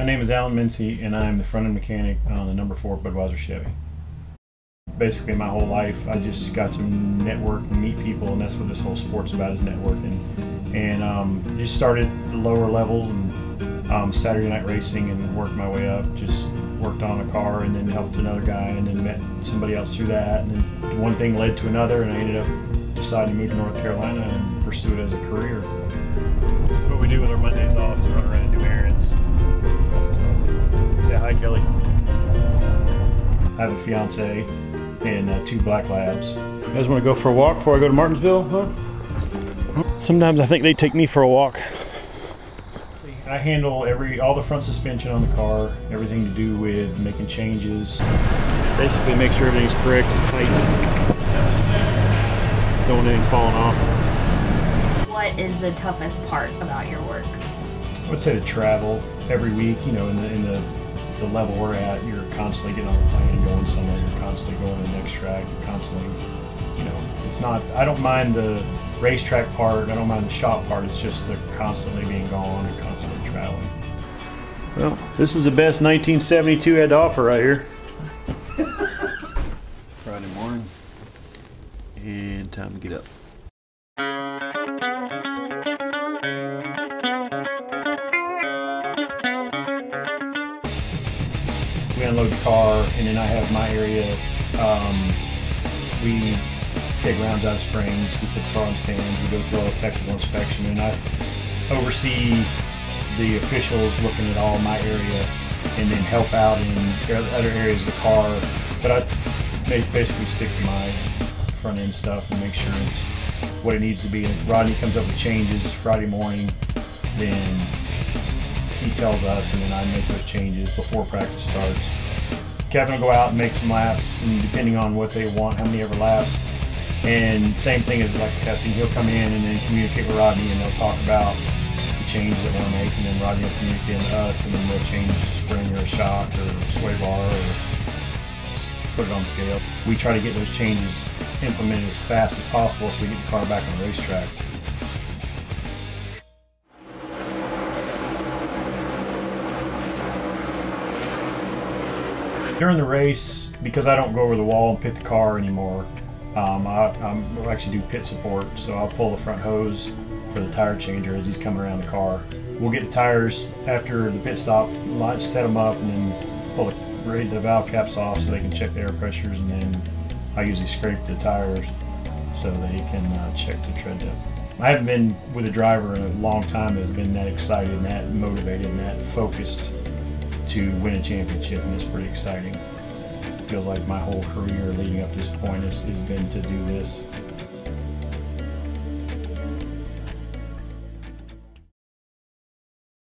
My name is Alan Mincey, and I'm the front-end mechanic on the number 4 Budweiser Chevy. Basically, my whole life, I just got to network and meet people, and that's what this whole sport's about, is networking. And just started at the lower levels and Saturday night racing, and worked my way up. Just worked on a car, and then helped another guy, and then met somebody else through that. And then one thing led to another, and I ended up deciding to move to North Carolina and pursue it as a career. This is what we do with our Mondays off, is run around and do errands. Say hi, Kelly. I have a fiance and 2 black labs. You guys want to go for a walk before I go to Martinsville, huh? Sometimes I think they take me for a walk. I handle all the front suspension on the car, everything to do with making changes. Basically make sure everything's correct and tight. Don't want anything falling off. What is the toughest part about your work? I would say the travel every week. You know, in the level we're at, you're constantly getting on the plane and going somewhere. You're constantly going to the next track. You're constantly, you know, it's not. I don't mind the racetrack part. I don't mind the shop part. It's just the constantly being gone and constantly traveling. Well, this is the best 1972 had to offer right here. Friday morning, and time to get up. We unload the car, and then I have my area. We take rounds out of springs, we put the car on stands, we go through all the technical inspection, and I oversee the officials looking at all my area, and then help out in other areas of the car. But I basically stick to my front end stuff and make sure it's what it needs to be. And if Rodney comes up with changes Friday morning, then he tells us, and then I make those changes before practice starts. Kevin will go out and make some laps, and depending on what they want, how many ever laps. And same thing as like testing, he'll come in and then communicate with Rodney, and they'll talk about the changes that we'll make, and then Rodney will communicate with us, and then we'll change a spring or a shock or a sway bar or put it on scale. We try to get those changes implemented as fast as possible so we get the car back on the racetrack. During the race, because I don't go over the wall and pit the car anymore, I actually do pit support, so I'll pull the front hose for the tire changer as he's coming around the car. We'll get the tires after the pit stop, set them up, and then pull the valve caps off so they can check the air pressures, and then I usually scrape the tires so they can check the tread depth. I haven't been with a driver in a long time that has been that excited and that motivated and that focused to win a championship, and it's pretty exciting. It feels like my whole career leading up to this point has been to do this.